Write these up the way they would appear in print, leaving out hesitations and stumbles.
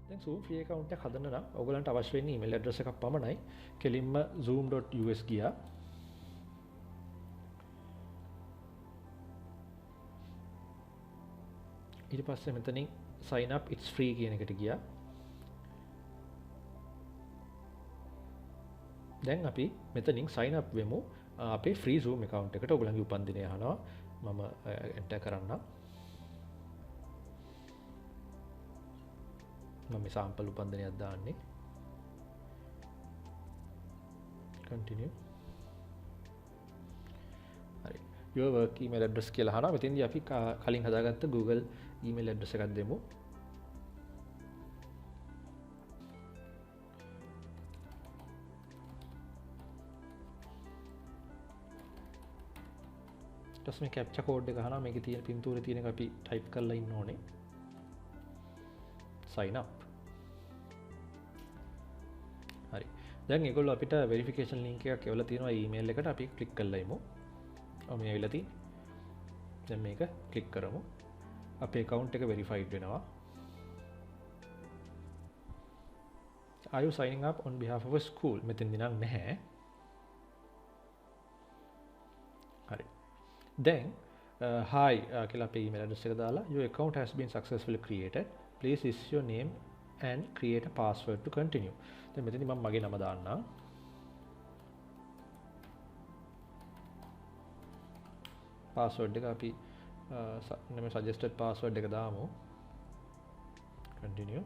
දැන් Zoom free account එක හදන්න නම් ඔයගලන්ට අවශ්‍ය වෙන්නේ email address එකක් පමණයි. කෙලින්ම zoom.us ගියා. ඊට පස්සේ මෙතනින් sign up it's free කියන එකට ගියා. දැන් අපි මෙතනින් sign up වෙමු අපේ free Zoom account එකට. ඔයගලන්ගේ උපන්දිනය අහනවා. මම enter කරන්නම්. මම sample උපන්දිනයක් දාන්නේ. continue. හරි. your work email address කියලා අහනවා. මෙතෙන්දී අපි කලින් හදාගත්ත Google email address එකක් දෙමු. ඊට මේ captcha code එක අහනවා. මේකේ තියෙන පින්තූරේ තියෙන එක අපි type කරලා ඉන්න ඕනේ. sign up. හරි. දැන් ඒගොල්ලෝ අපිට verification link එකක් එවලා තියෙනවා email එකට. අපි click කරලා ඉමු. මේ ඇවිල්ලා තියෙන්නේ. දැන් මේක click කරමු. අපේ account එක verified වෙනවා. Are you signing up on behalf of a school? මෙතෙන්දි නම් නැහැ. හරි. දැන් hi කියලා අපේ email address එක දාලා your account has been successfully created. Please issue your name and create a password to continue. දැන් මෙතනදී මම මගේ නම දාන්නම්. password එක අපි මේ suggested password එක දාමු. continue.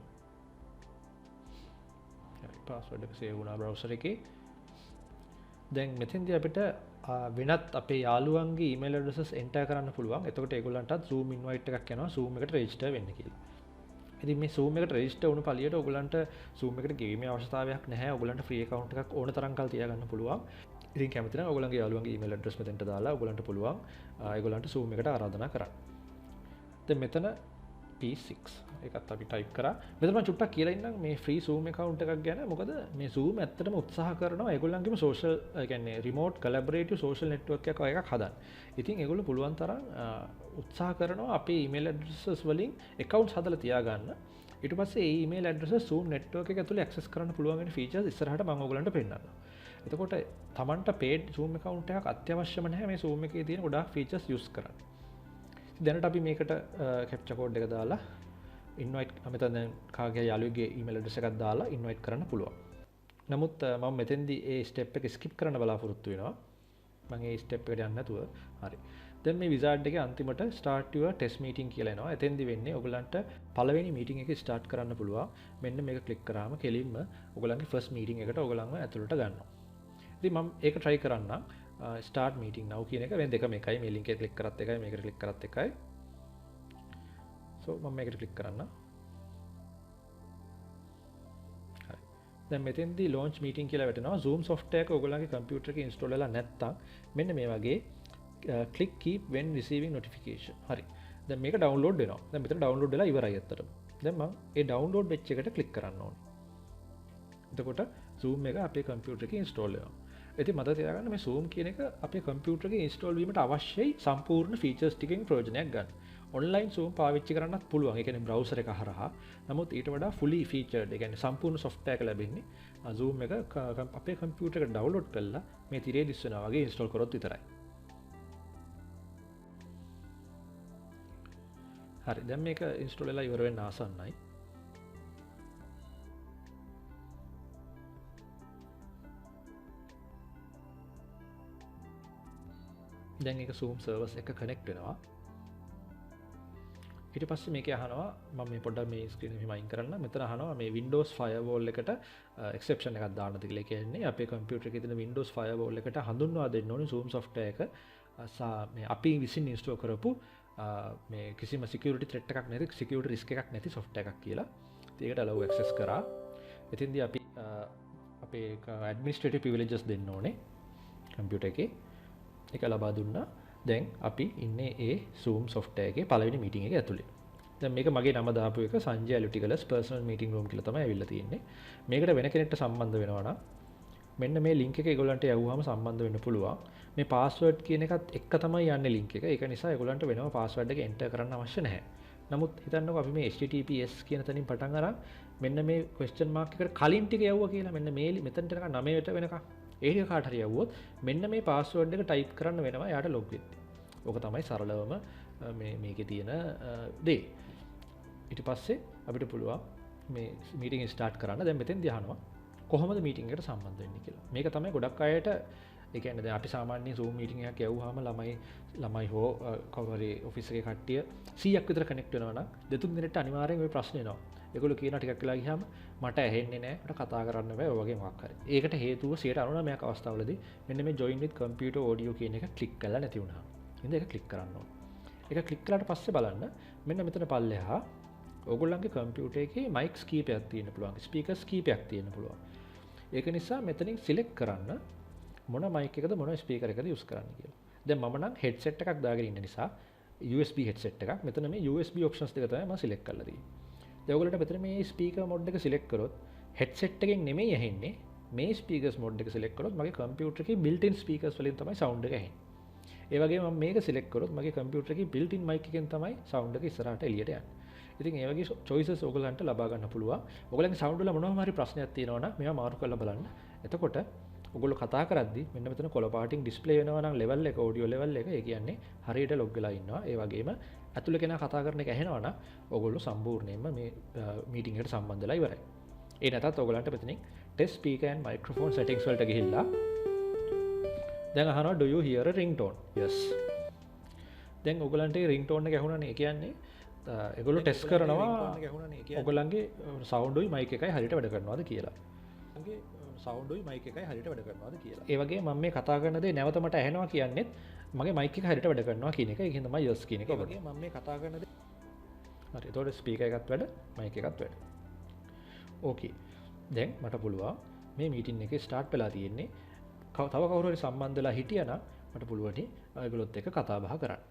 හරි password එක save වුණා browser එකේ. දැන් මෙතෙන්දී අපිට වෙනත් අපේ යාළුවන්ගේ email addresses enter කරන්න පුළුවන්. එතකොට ඒගොල්ලන්ටත් Zoom invite එකක් යනවා Zoom එකට register වෙන්න කියලා. ඉතින් මේ Zoom එකට register වුණු පළියට ඔයගොල්ලන්ට Zoom එකට ගෙවීමේ අවශ්‍යතාවයක් නැහැ. ඔයගොල්ලන්ට free account එකක් ඕන තරම් කල් තියාගන්න පුළුවන්. ඉතින් කැමති නම් ඔයගොල්ලන්ගේ යාළුවන්ගේ email address මෙතෙන්ට දාලා ඔයගොල්ලන්ට පුළුවන් ඒගොල්ලන්ට Zoom එකට ආරාධනා කරන්න. දැන් මෙතන P6 එකත් අපි type කරා. මෙතන මම චුට්ටක් කියලා ඉන්නම් මේ free Zoom account එකක් ගැන. මොකද මේ Zoom ඇත්තටම උත්සාහ කරනවා ඒගොල්ලන්ගේම social ඒ කියන්නේ remote collaborative social network එකක් වගේ එකක් හදන්න. ඉතින් ඒගොල්ලෝ පුළුවන් තරම් උත්සාහ කරනවා අපේ email addresses වලින් accounts හදලා තියාගන්න. ඊට පස්සේ මේ email addresses Zoom network එක ඇතුලේ access කරන්න පුළුවන් වෙන features ඉස්සරහට මම ඔයගොල්ලන්ට පෙන්නන්නම්. එතකොට Tamanට paid Zoom account එකක් අත්‍යවශ්‍යම නැහැ මේ Zoom එකේ තියෙන ගොඩාක් features use කරන්න. දැනට අපි මේකට captcha code එක දාලා invite මෙතන දැන් කාගේ යාළුවෙක්ගේ email address එකක් දාලා invite කරන්න පුළුවන්. නමුත් මම මෙතෙන්දී ඒ step එක skip කරන්න බලාපොරොත්තු වෙනවා. මම ඒ step එකට යන්නේ නැතුව. හරි. දැන් මේ wizard එකේ අන්තිමට start your test meeting කියලා එනවා. එතෙන්දී වෙන්නේ ඔයගලන්ට පළවෙනි meeting එක start කරන්න පුළුවන්. මෙන්න මේක click කරාම කෙලින්ම ඔයගලන්ගේ first meeting එකට ඔයගලන්ව ඇතුළට ගන්නවා. ඉතින් මම ඒක try කරන්නම්. start meeting now කියන එක වෙන දෙකම එකයි. මේ link එක click කරත් එකයි මේකට click කරත් එකයි. so මම මේකට click කරන්න. හරි. දැන් මෙතෙන්දී launch meeting කියලා වැටෙනවා. Zoom software එක ඔයගොල්ලන්ගේ computer එකේ install වෙලා නැත්නම් මෙන්න මේ වගේ click keep when receiving notification. හරි. දැන් මේක download වෙනවා. දැන් මෙතන download වෙලා ඉවරයි අත්තටම. දැන් මම ඒ download වෙච්ච එකට click කරන්න ඕනේ. එතකොට Zoom එක අපේ computer එකේ install වෙනවා. ඉතින් මතක තියාගන්න මේ Zoom කියන එක අපේ computer එකේ install වීමට අවශ්‍යයි සම්පූර්ණ features ටිකෙන් ප්‍රයෝජනයක් ගන්න. online Zoom පාවිච්චි කරන්නත් පුළුවන්. ඒ කියන්නේ browser එක හරහා. නමුත් ඊට වඩා fully featured, ඒ කියන්නේ සම්පූර්ණ software එක ලැබෙන්නේ Zoom එක අපේ computer එකට download කරලා මේ තිරේ දිස් වෙනවා වගේ install කරොත් විතරයි. හරි. දැන් මේක install වෙලා ඉවර වෙන්න ආසන්නයි. දැන් ඒක Zoom servers එක connect වෙනවා. ඊට පස්සේ මේකේ අහනවා මම මේ පොඩ්ඩක් මේ screen එක මෙහෙම අයින් කරන්න. මෙතන අහනවා මේ Windows firewall එකට exception එකක් දාන්නද කියලා. ඒ කියන්නේ අපේ computer එකේ තියෙන Windows firewall එකට හඳුන්වා දෙන්න ඕනේ Zoom software එක මේ අපි විසින් install කරපු මේ කිසිම security threat එකක් නැති security risk එකක් නැති software එකක් කියලා. ඉතින් ඒකට allow access කරා. එතින්දී අපි අපේ administrative privileges දෙන්න ඕනේ computer එකේ. ඒක ලබා දුන්නා. දැන් අපි ඉන්නේ ඒ Zoom software එකේ පළවෙනි meeting එක ඇතුලේ. දැන් මේක මගේ නම දාපු එක සංජය ඇලිටිකලස් personal meeting room කියලා තමයි ඇවිල්ලා තියෙන්නේ. මේකට වෙන කෙනෙක්ට සම්බන්ධ වෙනවා නම් මෙන්න මේ link එක ඒගොල්ලන්ට යවුවාම සම්බන්ධ වෙන්න පුළුවන්. මේ password කියන එකත් එක්ක තමයි යන්නේ link එක. ඒක නිසා ඒගොල්ලන්ට වෙනම password එක enter කරන්න අවශ්‍ය නැහැ. නමුත් හිතන්නකෝ අපි මේ https කියන තැනින් පටන් අරන් මෙන්න මේ ක්වෙස්චන් මාක් එකට කලින් ටික යවුවා කියලා මෙන්න මේ මෙතනට එනකන් 9ට වෙනකන් ඒක කාට හරි යවුවොත් මෙන්න මේ පාස්වර්ඩ් එක ටයිප් කරන්න වෙනවා යාට ලොග් වෙද්දී. ඕක තමයි සරලවම මේකේ තියෙන දේ. ඊට පස්සේ අපිට පුළුවන් මේ මීටින් එක ස්ටාර්ට් කරන්න. දැන් මෙතෙන්දී අහනවා කොහොමද මීටින් එකට සම්බන්ධ වෙන්නේ කියලා. මේක තමයි ගොඩක් අයට ඒ කියන්නේ දැන් අපි සාමාන්‍යයෙන් Zoom මීටින් එකක් යවුවාම ළමයි හෝ කවුරු ඔෆිස් එකේ කට්ටිය 100ක් විතර කනෙක්ට් වෙනවා නම් දෙතුන් දිනට අනිවාර්යෙන් ওই ප්‍රශ්නේ එනවා. ඒගොල්ලෝ කියනවා ටිකක් වෙලා ගියාම මට ඇහෙන්නේ නැහැ, මට කතා කරන්න බෑ, ඔය වගේ මොකක් හරි. ඒකට හේතුව 99%ක් අවස්ථාවලදී මෙන්න මේ join with computer audio කියන එක ක්ලික් කරලා නැති වුණා. ඉතින් ඒක ක්ලික් කරන්න ඕන. ඒක ක්ලික් කළාට පස්සේ බලන්න මෙන්න මෙතන පල්ලෙහා ඔයගොල්ලන්ගේ කම්පියුටර් එකේ මයික්ස් කීපයක් තියෙන්න පුළුවන්, ස්පීකර්ස් කීපයක් තියෙන්න පුළුවන්. ඒක නිසා මෙතනින් සිලෙක්ට් කරන්න මොන මයික් එකද මොන ස්පීකර් එකද යූස් කරන්න කියලා. දැන් මම නම් හෙඩ්සෙට් එකක් දාගෙන ඉන්න නිසා USB හෙඩ්සෙට් එකක්. මෙතන මේ USB ඔප්ෂන්ස් දෙක තමයි මම සිලෙක්ට් කරලා තියෙන්නේ. දැන් ඔයගොල්ලන්ට මෙතන මේ ස්පීකර් මොඩ් එක සිලෙක්ට් කරොත් හෙඩ්සෙට් එකෙන් නෙමෙයි ඇහෙන්නේ. මේ ස්පීකර්ස් මොඩ් එක සිලෙක්ට් කරොත් මගේ කම්පියුටර් එකේ built in ස්පීකර්ස් වලින් තමයි සවුන්ඩ් එක ඇහෙන්නේ. ඒ වගේම මම මේක සිලෙක්ට් කරොත් මගේ කම්පියුටර් එකේ built in mic එකෙන් තමයි සවුන්ඩ් එක ඉස්සරහට එළියට යන්නේ. ඉතින් ඒ වගේ choices ඔයගොල්ලන්ට ලබා ගන්න පුළුවන්. ඔයගොල්ලන්ගේ සවුන්ඩ් වල මොනවාම හරි ප්‍රශ්නයක් තියෙනවා නම් මේවා මාරු කරලා බලන්න. එතකොට ඔයගොල්ලෝ කතා කරද්දී මෙන්න මෙතන කොළ පාටින් ඩිස්ප්ලේ වෙනවා නම් level එක audio level එක ඒ කියන්නේ හරියට log වෙලා ඉන්නවා. ඒ වගේම ඇතුළේ කෙනා කතා කරන එක ඇහෙනවා නම් ඔයගොල්ලෝ සම්පූර්ණයෙන්ම මේ මීටින් එකට සම්බන්ධ වෙලා ඉවරයි. ඒ නැතත් ඔයගොල්ලන්ට මෙතනින් test speaker and microphone settings වලට ගිහිල්ලා දැන් අහනවා do you hear a ringtone? Yes. දැන් ඔයගොල්ලන්ට ඒ ringtone එක ඇහුණානේ. ඒ කියන්නේ ඒගොල්ලෝ ටෙස්ට් කරනවා ඔයගොල්ලන්ගේ සවුන්ඩ් උයි මයික් එකයි හරියට වැඩ කරනවද කියලා. ඔයගොල්ලන්ගේ සවුන්ඩ් උයි මයික් එකයි හරියට වැඩ කරනවද කියලා. ඒ වගේ මම මේ කතා කරන දේ නැවත මට ඇහෙනවා කියන්නේත් මගේ මයික් එක හරියට වැඩ කරනවා කියන එක. ඒකෙන් තමයි yes කියන එක. ඒ වගේ මම මේ කතා කරන දේ හරි. ඒතකොට ස්පීකර් එකත් වැඩ, මයික් එකත් වැඩ. ඕකේ. දැන් මට පුළුවන් මේ මීටින් එකේ ස්ටාර්ට් වෙලා තියෙන්නේ. තව කවුරු හරි සම්බන්ධ වෙලා හිටියනම් මට පුළුවන් ඒගොල්ලොත් එක්ක කතා බහ කරන්න.